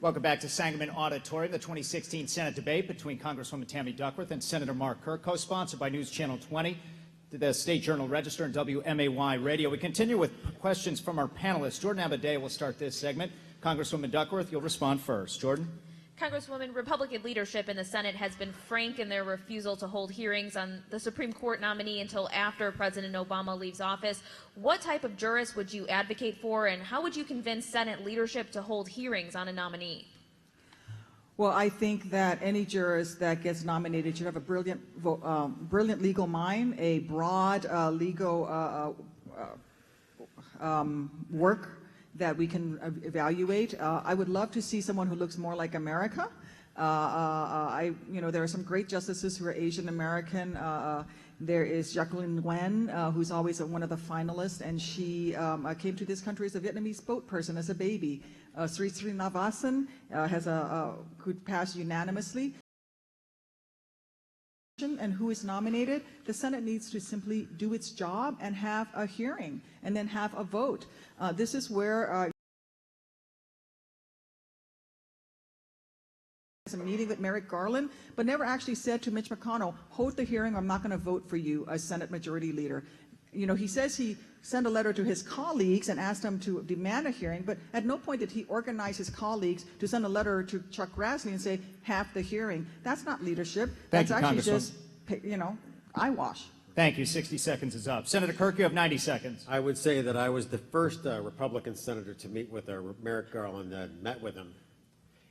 Welcome back to Sangamon Auditorium, the 2016 Senate debate between Congresswoman Tammy Duckworth and Senator Mark Kirk, co-sponsored by News Channel 20, the State Journal Register, and WMAY Radio. We continue with questions from our panelists. Jordan Abadea will start this segment. Congresswoman Duckworth, you'll respond first. Jordan? Congresswoman, Republican leadership in the Senate has been frank in their refusal to hold hearings on the Supreme Court nominee until after President Obama leaves office. What type of jurist would you advocate for, and how would you convince Senate leadership to hold hearings on a nominee? Well, I think that any jurist that gets nominated should have a brilliant legal mind, a broad legal work that we can evaluate. I would love to see someone who looks more like America. There are some great justices who are Asian American. There is Jacqueline Nguyen, who's always one of the finalists, and she came to this country as a Vietnamese boat person as a baby. Sri Srinivasan could pass unanimously. And who is nominated, the Senate needs to simply do its job and have a hearing and then have a vote. This is where a meeting with Merrick Garland, but never actually said to Mitch McConnell, hold the hearing, I'm not going to vote for you as Senate Majority Leader. You know, he says he sent a letter to his colleagues and asked them to demand a hearing, but at no point did he organize his colleagues to send a letter to Chuck Grassley and say, have the hearing. That's not leadership. Thank That's you, actually just, eyewash. Thank you. 60 seconds is up. Senator Kirk, you have 90 seconds. I would say that I was the first Republican senator to meet with Merrick Garland, met with him.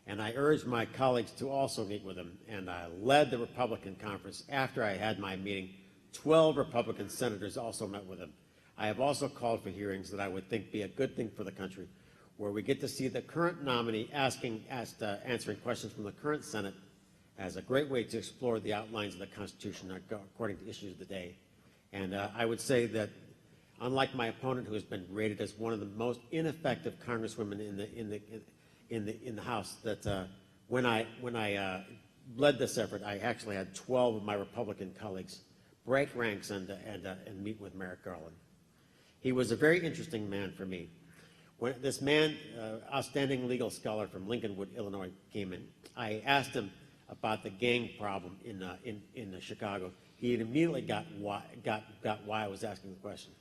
And I urged my colleagues to also meet with him. And I led the Republican conference. After I had my meeting, 12 Republican senators also met with him. I have also called for hearings that I would think be a good thing for the country, where we get to see the current nominee answering questions from the current Senate as a great way to explore the outlines of the Constitution according to issues of the day. And I would say that, unlike my opponent, who has been rated as one of the most ineffective congresswomen in the House, that when I led this effort, I actually had 12 of my Republican colleagues break ranks and meet with Merrick Garland. He was a very interesting man for me. When this man, outstanding legal scholar from Lincolnwood, Illinois, came in, I asked him about the gang problem in Chicago. He immediately got why I was asking the question.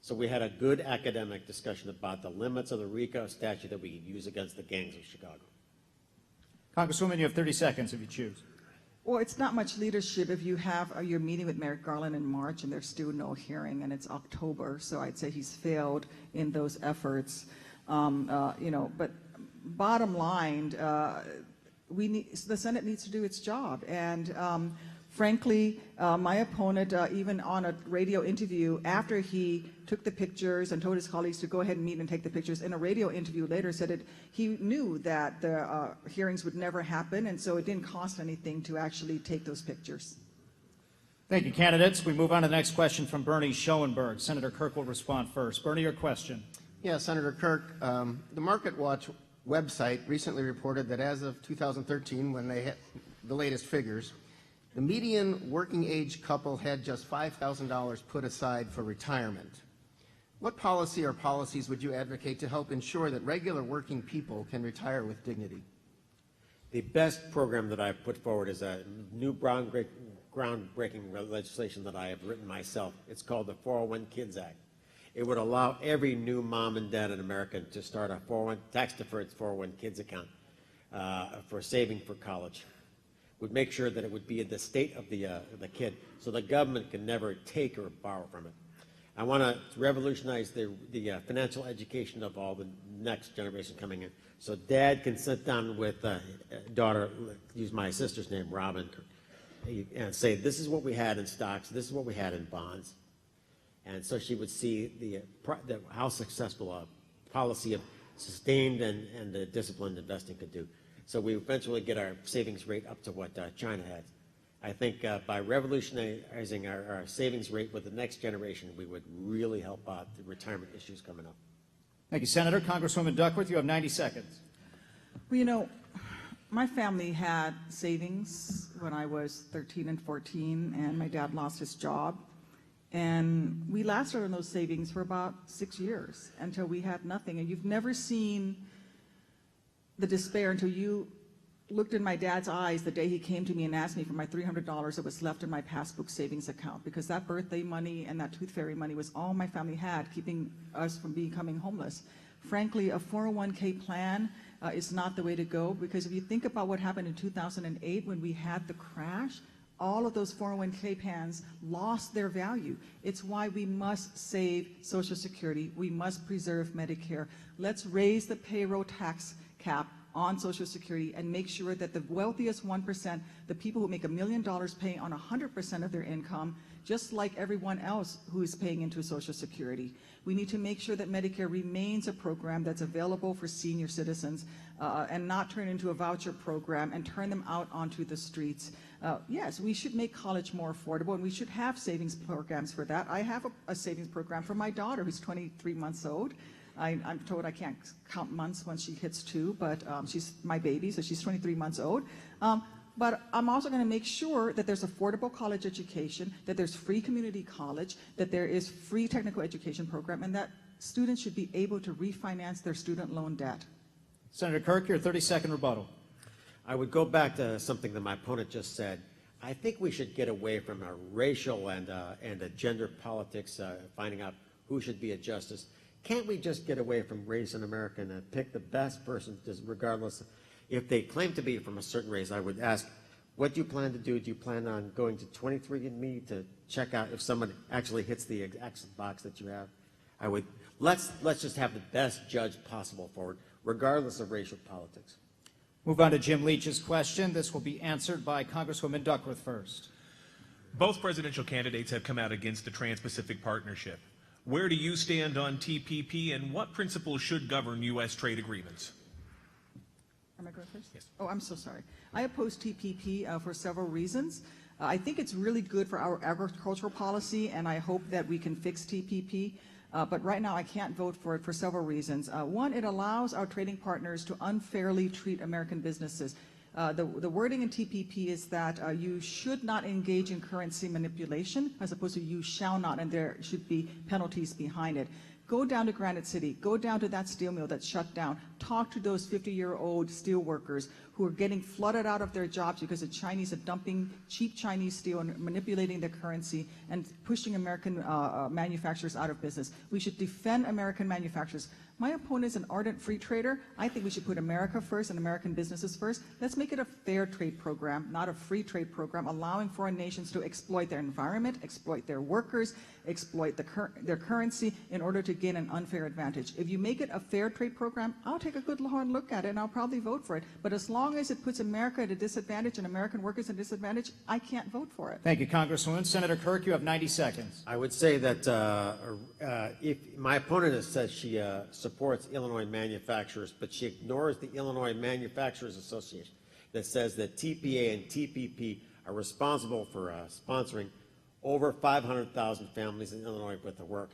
So we had a good academic discussion about the limits of the RICO statute that we could use against the gangs of Chicago. Congresswoman, you have 30 seconds if you choose. Well, it's not much leadership if you have your meeting with Merrick Garland in March and there's still no hearing, and it's October, so I'd say he's failed in those efforts. But bottom line, the Senate needs to do its job, and frankly, my opponent, even on a radio interview after he took the pictures and told his colleagues to go ahead and meet and take the pictures, in a radio interview later said that he knew that the hearings would never happen, and so it didn't cost anything to actually take those pictures. Thank you, candidates. We move on to the next question from Bernie Schoenberg. Senator Kirk will respond first. Bernie, your question. Yeah, Senator Kirk, the Market Watch website recently reported that as of 2013, when they had the latest figures, the median working age couple had just $5,000 put aside for retirement. What policy or policies would you advocate to help ensure that regular working people can retire with dignity? The best program that I've put forward is a new groundbreaking legislation that I have written myself. It's called the 401 Kids Act. It would allow every new mom and dad in America to start a tax-deferred 401 Kids account for saving for college. Would make sure that it would be in the state of the kid, so the government can never take or borrow from it. I want to revolutionize the financial education of all the next generation coming in, so dad can sit down with daughter, use my sister's name, Robin, and say, this is what we had in stocks, this is what we had in bonds. And so she would see how successful a policy of sustained and disciplined investing could do. So we eventually get our savings rate up to what China had. I think by revolutionizing our savings rate with the next generation, we would really help out the retirement issues coming up. Thank you, Senator. Congresswoman Duckworth, you have 90 seconds. Well, my family had savings when I was 13 and 14, and my dad lost his job. And we lasted on those savings for about 6 years until we had nothing. And you've never seen the despair until you looked in my dad's eyes the day he came to me and asked me for my $300 that was left in my passbook savings account, because that birthday money and that tooth fairy money was all my family had, keeping us from becoming homeless. Frankly, a 401k plan is not the way to go, because if you think about what happened in 2008 when we had the crash, all of those 401k plans lost their value. It's why we must save Social Security. We must preserve Medicare. Let's raise the payroll tax cap on Social Security and make sure that the wealthiest 1%, the people who make $1 million, pay on 100% of their income, just like everyone else who is paying into Social Security. We need to make sure that Medicare remains a program that's available for senior citizens and not turn into a voucher program and turn them out onto the streets. Yes, we should make college more affordable, and we should have savings programs for that. I have a savings program for my daughter who's 23 months old. I'm told I can't count months when she hits 2, but she's my baby, so she's 23 months old. But I'm also going to make sure that there's affordable college education, that there's free community college, that there is free technical education program, and that students should be able to refinance their student loan debt. Senator Kirk, your 30-second rebuttal. I would go back to something that my opponent just said. I think we should get away from a racial and a gender politics, finding out who should be a justice. Can't we just get away from race in America and pick the best person, just regardless? If they claim to be from a certain race, I would ask, what do you plan to do? Do you plan on going to 23andMe to check out if someone actually hits the exact box that you have? I would, let's just have the best judge possible forward, regardless of racial politics. Move on to Jim Leach's question. This will be answered by Congresswoman Duckworth first. Both presidential candidates have come out against the Trans-Pacific Partnership. Where do you stand on TPP, and what principles should govern U.S. trade agreements? Am I going first? Yes. Oh, I'm so sorry. I oppose TPP for several reasons. I think it's really good for our agricultural policy, and I hope that we can fix TPP. But right now I can't vote for it for several reasons. One, it allows our trading partners to unfairly treat American businesses. The wording in TPP is that you should not engage in currency manipulation, as opposed to you shall not, and there should be penalties behind it. Go down to Granite City, go down to that steel mill that's shut down, talk to those 50-year-old steel workers who are getting flooded out of their jobs because the Chinese are dumping cheap Chinese steel and manipulating the currency and pushing American manufacturers out of business. We should defend American manufacturers. My opponent is an ardent free trader. I think we should put America first and American businesses first. Let's make it a fair trade program, not a free trade program, allowing foreign nations to exploit their environment, exploit their workers, exploit their currency in order to gain an unfair advantage. If you make it a fair trade program, I'll take a good hard look at it and I'll probably vote for it. But as long as it puts America at a disadvantage and American workers at a disadvantage, I can't vote for it. Thank you, Congresswoman. Senator Kirk, you have 90 seconds. I would say that if my opponent says she supports Illinois manufacturers, but she ignores the Illinois Manufacturers Association that says that TPA and TPP are responsible for sponsoring over 500,000 families in Illinois with the work.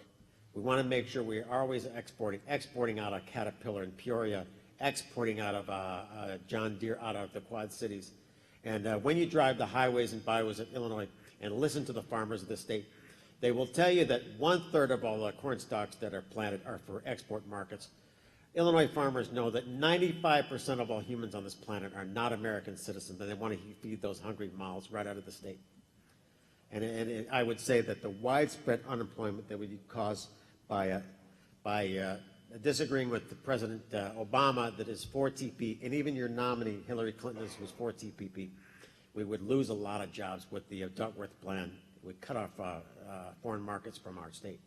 We want to make sure we are always exporting out of Caterpillar in Peoria, exporting out of John Deere out of the Quad Cities. And when you drive the highways and byways of Illinois and listen to the farmers of the state, they will tell you that 1/3 of all the corn stalks that are planted are for export markets. Illinois farmers know that 95% of all humans on this planet are not American citizens, and they want to feed those hungry mouths right out of the state. And I would say that the widespread unemployment that would be caused by disagreeing with the President Obama that is for TPP, and even your nominee Hillary Clinton was for TPP, we would lose a lot of jobs with the Duckworth plan. It would cut off foreign markets from our state.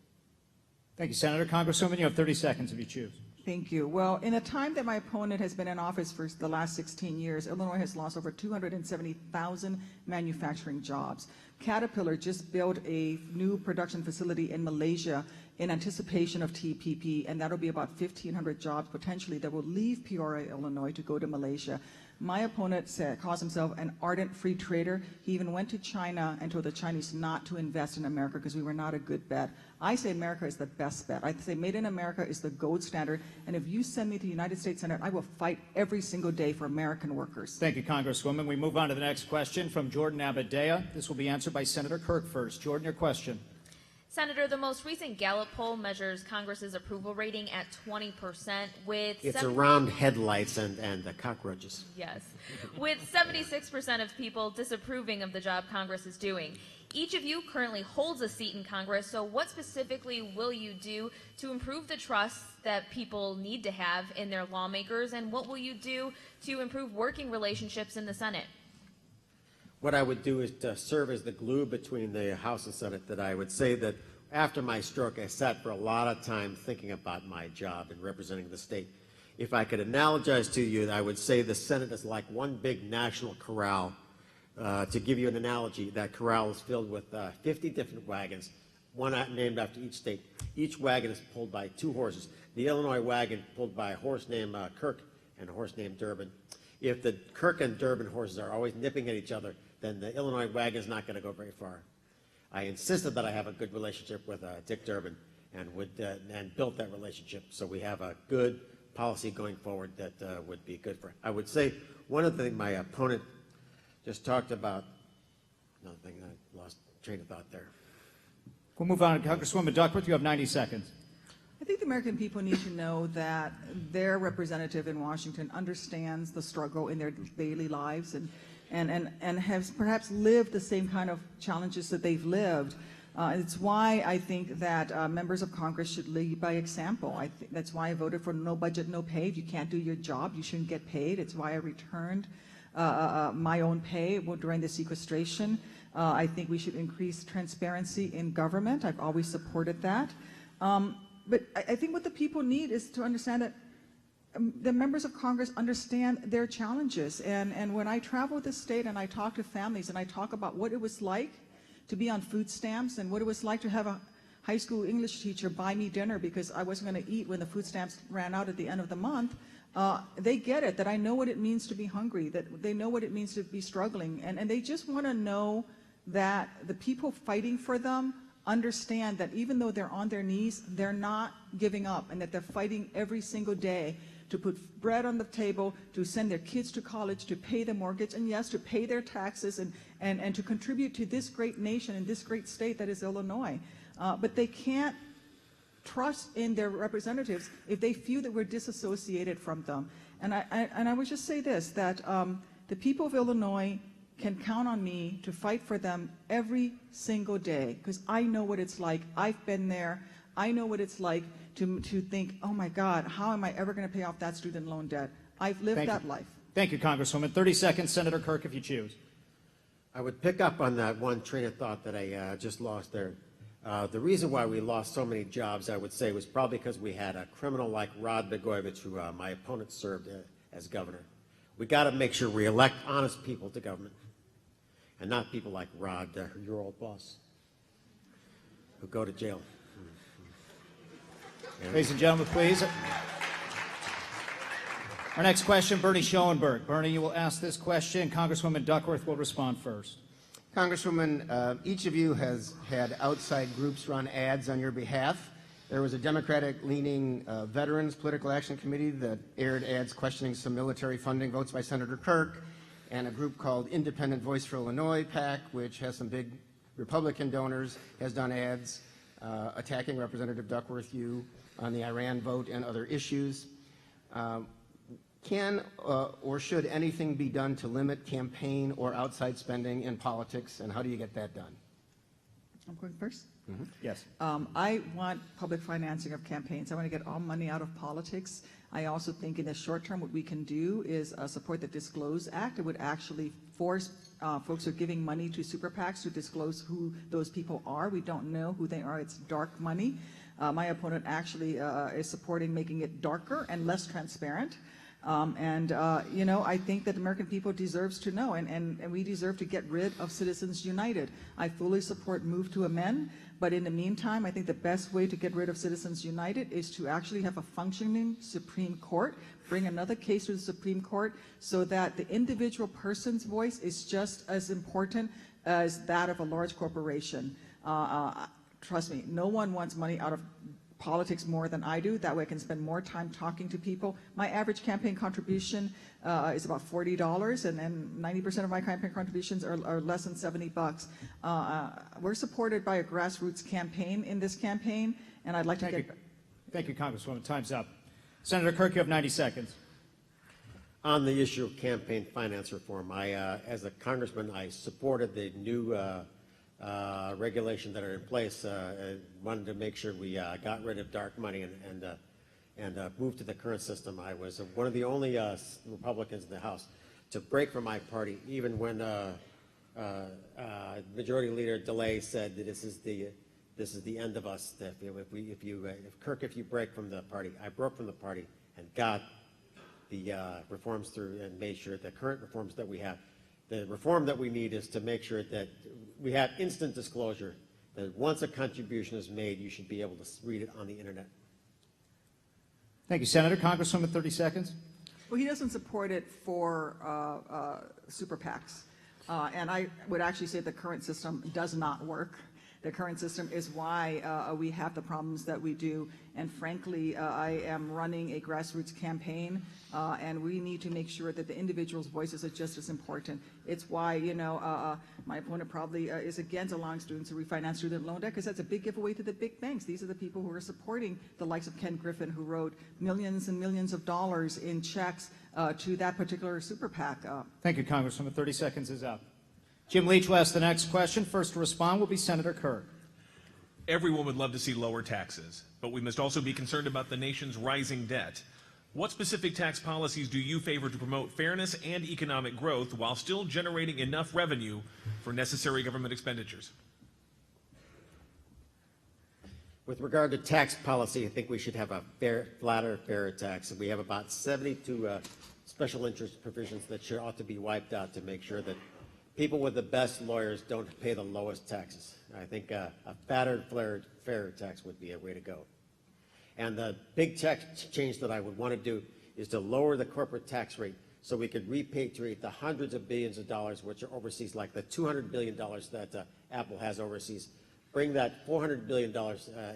Thank you, Senator. Congresswoman, you have 30 seconds if you choose. Thank you. Well, in a time that my opponent has been in office for the last 16 years, Illinois has lost over 270,000 manufacturing jobs. Caterpillar just built a new production facility in Malaysia in anticipation of TPP, and that'll be about 1,500 jobs potentially that will leave Peoria, Illinois to go to Malaysia. My opponent calls himself an ardent free trader. He even went to China and told the Chinese not to invest in America because we were not a good bet. I say America is the best bet. I say Made in America is the gold standard. And if you send me to the United States Senate, I will fight every single day for American workers. Thank you, Congresswoman. We move on to the next question from Jordan Abadea. This will be answered by Senator Kirk first. Jordan, your question. Senator, the most recent Gallup poll measures Congress's approval rating at 20%, with It's around headlights and cockroaches. Yes, with 76% of people disapproving of the job Congress is doing. Each of you currently holds a seat in Congress, so what specifically will you do to improve the trust that people need to have in their lawmakers, and what will you do to improve working relationships in the Senate? What I would do is to serve as the glue between the House and Senate. That I would say that after my stroke, I sat for a lot of time thinking about my job and representing the state. If I could analogize to you, I would say the Senate is like one big national corral. To give you an analogy, that corral is filled with 50 different wagons, one named after each state. Each wagon is pulled by 2 horses. The Illinois wagon pulled by a horse named Kirk and a horse named Durbin. If the Kirk and Durbin horses are always nipping at each other, then the Illinois wagon is not going to go very far. I insisted that I have a good relationship with Dick Durbin and built that relationship, so we have a good policy going forward that would be good for. I would say one of the things my opponent just talked about, another thing, I lost train of thought there. We'll move on. Congresswoman Duckworth, you have 90 seconds. I think the American people need to know that their representative in Washington understands the struggle in their daily lives and has perhaps lived the same kind of challenges that they've lived. It's why I think that members of Congress should lead by example. That's why I voted for no budget, no pay. If you can't do your job, you shouldn't get paid. It's why I returned my own pay during the sequestration. I think we should increase transparency in government. I've always supported that. But I think what the people need is to understand that the members of Congress understand their challenges. And when I travel the state and I talk to families and I talk about what it was like to be on food stamps and what it was like to have a high school English teacher buy me dinner because I wasn't going to eat when the food stamps ran out at the end of the month, they get it, that I know what it means to be hungry, that they know what it means to be struggling. And they just want to know that the people fighting for them understand that even though they're on their knees, they're not giving up, and that they're fighting every single day to put bread on the table, to send their kids to college, to pay the mortgage, and yes, to pay their taxes and to contribute to this great nation and this great state that is Illinois. But they can't trust in their representatives if they feel that we're disassociated from them. And I would just say this, that the people of Illinois can count on me to fight for them every single day, because I know what it's like. I've been there. I know what it's like to think, oh my God, how am I ever going to pay off that student loan debt? I've lived that life. Thank you, Congresswoman. 30 seconds, Senator Kirk, if you choose. I would pick up on that one train of thought that I just lost there. The reason why we lost so many jobs, I would say, was probably because we had a criminal like Rod Blagojevich, who my opponent served as governor. We got to make sure we elect honest people to government, and not people like Rod, your old boss, who go to jail. Ladies and gentlemen, please. Our next question, Bernie Schoenberg. Bernie, you will ask this question. Congresswoman Duckworth will respond first. Congresswoman, each of you has had outside groups run ads on your behalf. There was a Democratic-leaning Veterans Political Action Committee that aired ads questioning some military funding votes by Senator Kirk, and a group called Independent Voice for Illinois, PAC, which has some big Republican donors, has done ads attacking Representative Duckworth, you, on the Iran vote and other issues. Can or should anything be done to limit campaign or outside spending in politics, and how do you get that done? I'm going first. Mm-hmm. Yes. I want public financing of campaigns. I want to get all money out of politics. I also think in the short term what we can do is support the Disclose Act. It would actually force folks who are giving money to super PACs to disclose who those people are. We don't know who they are. It's dark money. My opponent actually is supporting making it darker and less transparent. You know, I think that the American people deserves to know, and we deserve to get rid of Citizens United. I fully support Move to Amend, but in the meantime, I think the best way to get rid of Citizens United is to actually have a functioning Supreme Court, bring another case to the Supreme Court so that the individual person's voice is just as important as that of a large corporation. Trust me, no one wants money out of politics more than I do. That way I can spend more time talking to people. My average campaign contribution is about $40, and 90% of my campaign contributions are less than $70. We're supported by a grassroots campaign in this campaign, and I'd like to get... Thank you, Congresswoman. Time's up. Senator Kirk, you have 90 seconds. On the issue of campaign finance reform, as a congressman, I supported the new regulation that are in place. Wanted to make sure we got rid of dark money and moved to the current system. I was one of the only Republicans in the House to break from my party, even when Majority Leader DeLay said that this is the end of us. If you break from the party, I broke from the party and got the reforms through and made sure the current reforms that we have. The reform that we need is to make sure that we have instant disclosure, that once a contribution is made, you should be able to read it on the internet. Thank you, Senator. Congresswoman, 30 seconds. Well, he doesn't support it for super PACs. And I would actually say the current system does not work. The current system is why we have the problems that we do. And frankly, I am running a grassroots campaign, and we need to make sure that the individual's voices are just as important. It's why, my opponent probably is against allowing students to refinance student loan debt, because that's a big giveaway to the big banks. These are the people who are supporting the likes of Ken Griffin, who wrote millions and millions of dollars in checks to that particular super PAC. Thank you, Congresswoman. 30 seconds is up. Jim Leach will ask the next question. First to respond will be Senator Kirk. Everyone would love to see lower taxes, but we must also be concerned about the nation's rising debt. What specific tax policies do you favor to promote fairness and economic growth while still generating enough revenue for necessary government expenditures? With regard to tax policy, I think we should have a flatter, fairer tax. We have about 72 special interest provisions that ought to be wiped out to make sure that people with the best lawyers don't pay the lowest taxes. I think a fatter, fairer tax would be a way to go. And the big tax change that I would want to do is to lower the corporate tax rate so we could repatriate the hundreds of billions of dollars which are overseas, like the $200 billion that Apple has overseas. Bring that $400 billion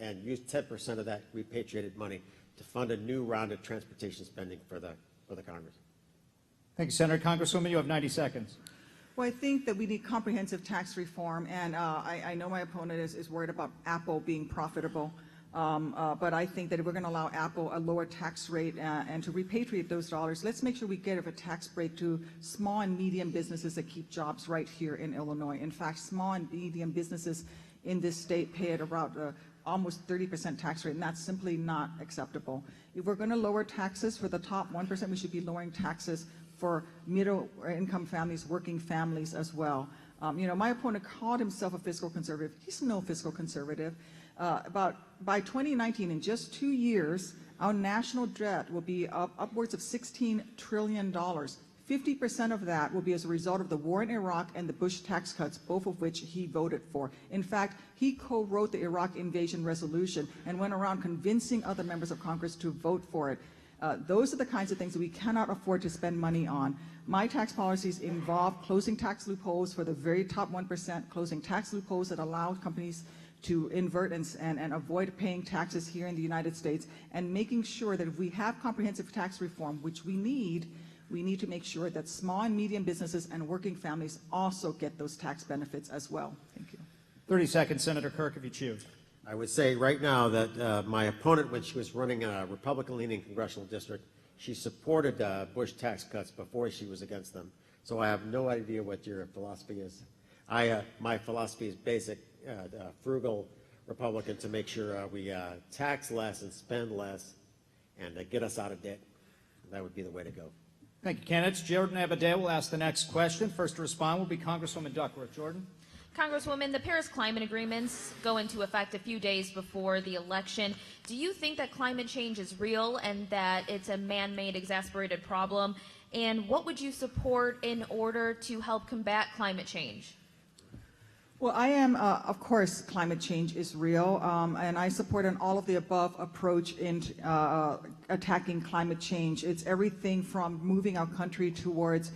and use 10% of that repatriated money to fund a new round of transportation spending for the Congress. Thank you, Senator. Congresswoman, you have 90 seconds. Well, I think that we need comprehensive tax reform, and I know my opponent is worried about Apple being profitable, but I think that if we're going to allow Apple a lower tax rate and to repatriate those dollars, let's make sure we get a tax break to small and medium businesses that keep jobs right here in Illinois. In fact, small and medium businesses in this state pay at about almost 30% tax rate, and that's simply not acceptable. If we're going to lower taxes for the top 1%, we should be lowering taxes for middle-income families, working families as well. My opponent called himself a fiscal conservative. He's no fiscal conservative. By 2019, in just 2 years, our national debt will be upwards of $16 trillion. 50% of that will be as a result of the war in Iraq and the Bush tax cuts, both of which he voted for. In fact, he co-wrote the Iraq invasion resolution and went around convincing other members of Congress to vote for it. Those are the kinds of things that we cannot afford to spend money on. My tax policies involve closing tax loopholes for the very top 1%, closing tax loopholes that allow companies to invert and avoid paying taxes here in the United States, and making sure that if we have comprehensive tax reform, which we need to make sure that small and medium businesses and working families also get those tax benefits as well. Thank you. 30 seconds, Senator Kirk, if you choose. I would say right now that my opponent, when she was running a Republican-leaning congressional district, she supported Bush tax cuts before she was against them. So I have no idea what your philosophy is. My philosophy is basic, frugal Republican, to make sure we tax less and spend less and get us out of debt. That would be the way to go. Thank you, candidates. Jordan Abadeh will ask the next question. First to respond will be Congresswoman Duckworth. Jordan. Congresswoman, the Paris climate agreements go into effect a few days before the election. Do you think that climate change is real and that it's a man-made, exasperated problem? And what would you support in order to help combat climate change? Well, I am, of course, climate change is real, and I support an all-of-the-above approach in attacking climate change. It's everything from moving our country towards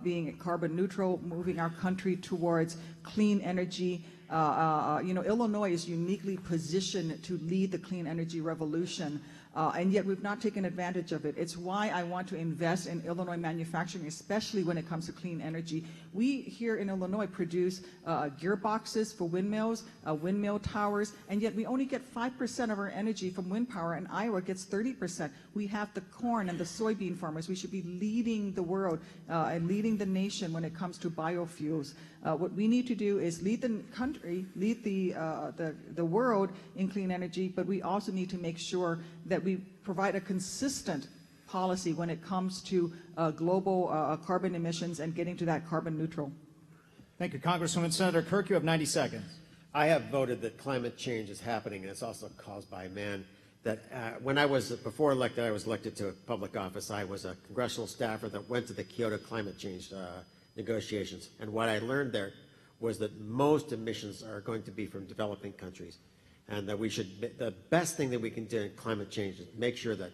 being carbon neutral, moving our country towards clean energy, Illinois is uniquely positioned to lead the clean energy revolution. And yet we've not taken advantage of it. It's why I want to invest in Illinois manufacturing, especially when it comes to clean energy. We here in Illinois produce gearboxes for windmills, windmill towers, and yet we only get 5% of our energy from wind power, and Iowa gets 30%. We have the corn and the soybean farmers. We should be leading the world and leading the nation when it comes to biofuels. What we need to do is lead the country, lead the world in clean energy, but we also need to make sure that we provide a consistent policy when it comes to global carbon emissions and getting to that carbon neutral. Thank you, Congresswoman. Senator Kirk, you have 90 seconds. I have voted that climate change is happening, and it's also caused by man. That when I was, before elected, I was elected to public office. I was a congressional staffer that went to the Kyoto climate change negotiations. And what I learned there was that most emissions are going to be from developing countries. And that the best thing that we can do in climate change is make sure that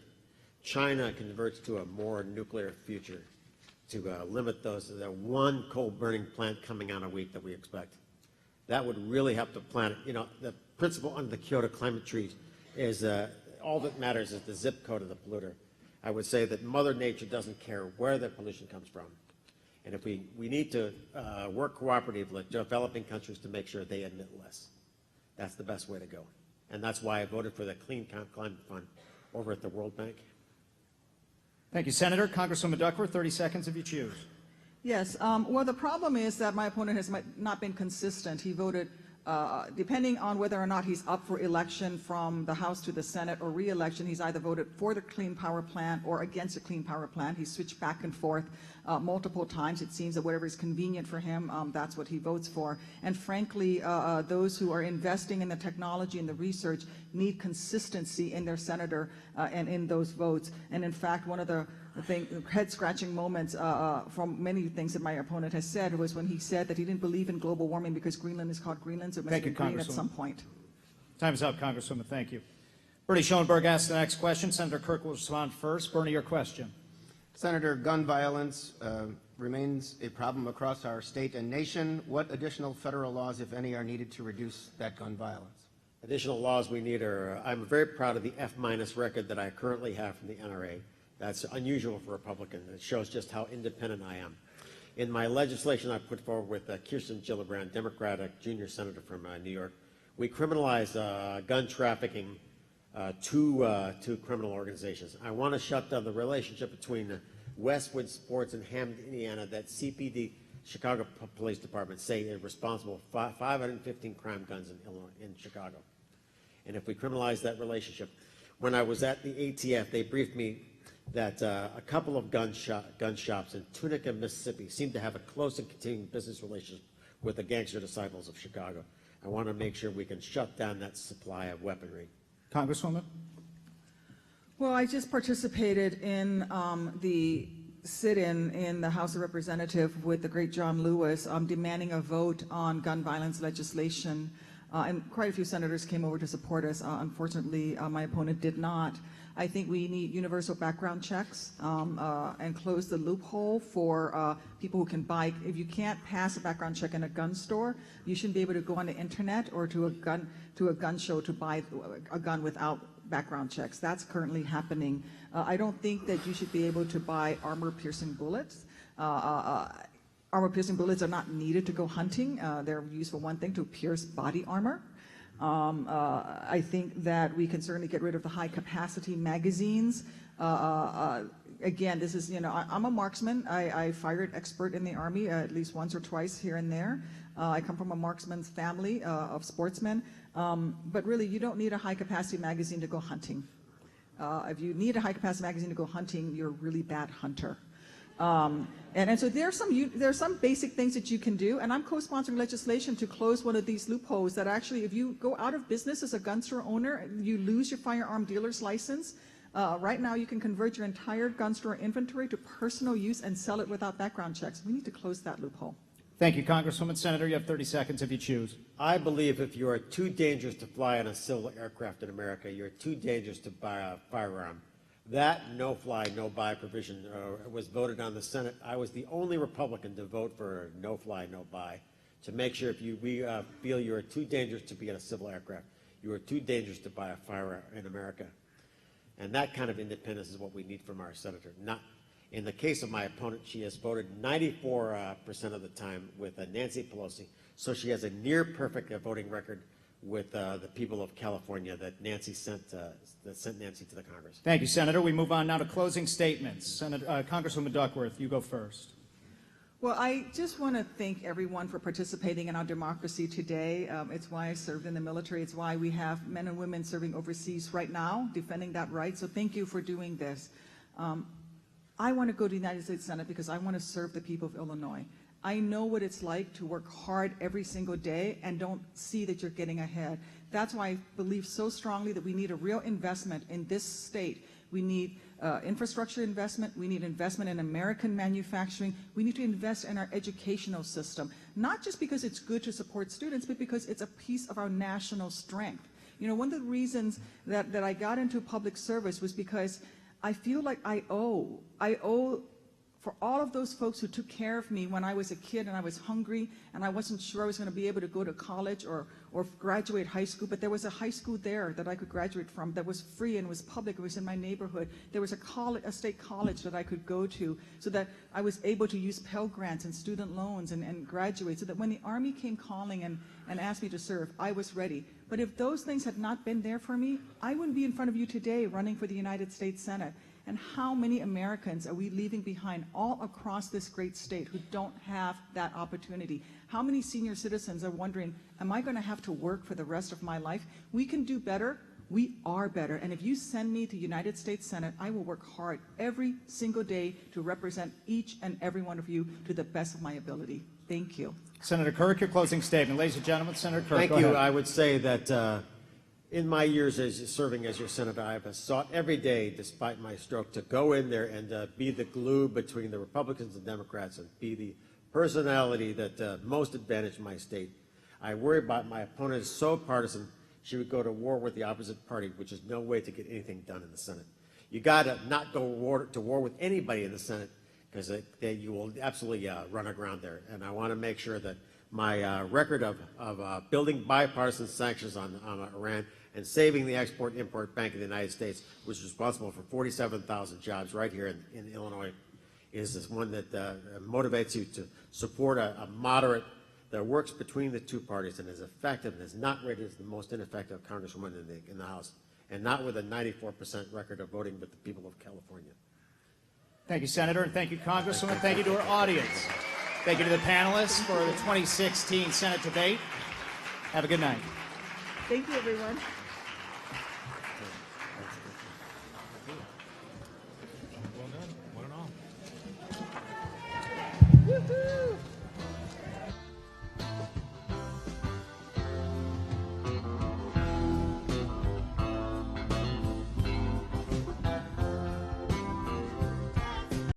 China converts to a more nuclear future to limit those to the one coal burning plant coming out a week that we expect. That would really help the planet. The principle under the Kyoto climate treaty is all that matters is the zip code of the polluter. I would say that Mother Nature doesn't care where the pollution comes from. And if we need to work cooperatively with developing countries to make sure they emit less. That's the best way to go. And that's why I voted for the Clean Climate Fund over at the World Bank. Thank you, Senator. Congresswoman Duckworth, 30 seconds if you choose. Yes. Well, the problem is that my opponent has not been consistent. He voted, depending on whether or not he's up for election from the House to the Senate or re-election, he's either voted for the Clean Power Plan or against the Clean Power Plan. He's switched back and forth multiple times. It seems that whatever is convenient for him, that's what he votes for. And frankly, those who are investing in the technology and the research need consistency in their senator and in those votes. And in fact, one of the head-scratching moments from many things that my opponent has said was when he said that he didn't believe in global warming because Greenland is called Greenland, so it must be green at some point. Time is up, Congresswoman. Thank you. Bernie Schoenberg asks the next question. Senator Kirk will respond first. Bernie, your question. Senator, gun violence remains a problem across our state and nation. What additional federal laws, if any, are needed to reduce that gun violence? Additional laws we need are, I'm very proud of the F- record that I currently have from the NRA. That's unusual for a Republican. It shows just how independent I am. In my legislation I put forward with Kirsten Gillibrand, Democratic junior senator from New York, we criminalize gun trafficking to criminal organizations. I want to shut down the relationship between Westwood Sports and Hammond, Indiana, that CPD, Chicago Police Department, say is responsible for 515 crime guns in Illinois, in Chicago. And if we criminalize that relationship, when I was at the ATF, they briefed me that a couple of gun shops in Tunica, Mississippi, seem to have a close and continuing business relationship with the gangster disciples of Chicago. I want to make sure we can shut down that supply of weaponry. Congresswoman. Well, I just participated in the sit-in in the House of Representatives with the great John Lewis demanding a vote on gun violence legislation. And quite a few senators came over to support us. Unfortunately, my opponent did not. I think we need universal background checks and close the loophole for people who can buy. If you can't pass a background check in a gun store, you shouldn't be able to go on the internet or to a gun show to buy a gun without background checks. That's currently happening. I don't think that you should be able to buy armor-piercing bullets. Armor-piercing bullets are not needed to go hunting. They're used for one thing, to pierce body armor. I think that we can certainly get rid of the high-capacity magazines. Again, this is, I'm a marksman. I fired expert in the Army at least once or twice here and there. I come from a marksman's family of sportsmen. But really, you don't need a high-capacity magazine to go hunting. If you need a high-capacity magazine to go hunting, you're a really bad hunter. And so there are some basic things that you can do, and I'm co-sponsoring legislation to close one of these loopholes that actually, if you go out of business as a gun store owner, you lose your firearm dealer's license. Right now, you can convert your entire gun store inventory to personal use and sell it without background checks. We need to close that loophole. Thank you, Congresswoman. Senator, you have 30 seconds if you choose. I believe if you are too dangerous to fly on a civil aircraft in America, you're too dangerous to buy a firearm. That no-fly, no-buy provision was voted on the Senate. I was the only Republican to vote for no-fly, no-buy to make sure if we feel you are too dangerous to be in a civil aircraft, you are too dangerous to buy a firearm in America. And that kind of independence is what we need from our senator. Not, in the case of my opponent, she has voted 94% of the time with Nancy Pelosi, so she has a near perfect voting record with the people of California that Nancy sent Nancy to the Congress. Thank you, Senator. We move on now to closing statements. Congresswoman Duckworth, you go first. Well, I just want to thank everyone for participating in our democracy today. It's why I served in the military. It's why we have men and women serving overseas right now, defending that right. So thank you for doing this. I want to go to the United States Senate because I want to serve the people of Illinois. I know what it's like to work hard every single day and don't see that you're getting ahead. That's why I believe so strongly that we need a real investment in this state. We need infrastructure investment. We need investment in American manufacturing. We need to invest in our educational system, not just because it's good to support students, but because it's a piece of our national strength. You know, one of the reasons that I got into public service was because I feel like I owe for all of those folks who took care of me when I was a kid and I was hungry and I wasn't sure I was going to be able to go to college or graduate high school, but there was a high school there that I could graduate from that was free and was public. It was in my neighborhood. There was a state college that I could go to so that I was able to use Pell Grants and student loans and graduate, so that when the Army came calling and asked me to serve, I was ready. But if those things had not been there for me, I wouldn't be in front of you today running for the United States Senate. And how many Americans are we leaving behind all across this great state who don't have that opportunity? How many senior citizens are wondering, am I going to have to work for the rest of my life? We can do better. We are better. And if you send me to United States Senate, I will work hard every single day to represent each and every one of you to the best of my ability. Thank you. Senator Kirk, your closing statement. Ladies and gentlemen, Senator Kirk, Thank go you. ahead. I would say that in my years as serving as your senator, I have sought every day, despite my stroke, to go in there and be the glue between the Republicans and Democrats and be the personality that most advantaged my state. I worry about my opponent is so partisan, she would go to war with the opposite party, which is no way to get anything done in the Senate. You got to not go to war with anybody in the Senate, because you will absolutely run aground there. And I want to make sure that my record of building bipartisan sanctions on Iran and saving the Export-Import Bank of the United States, which is responsible for 47,000 jobs right here in Illinois, is one that motivates you to support a moderate that works between the two parties and is effective and is not rated as the most ineffective congresswoman in the House, and not with a 94% record of voting with the people of California. Thank you, Senator, and thank you, Congresswoman. Thank you to our audience. Thank you to the panelists for the 2016 Senate debate. Have a good night. Thank you, everyone.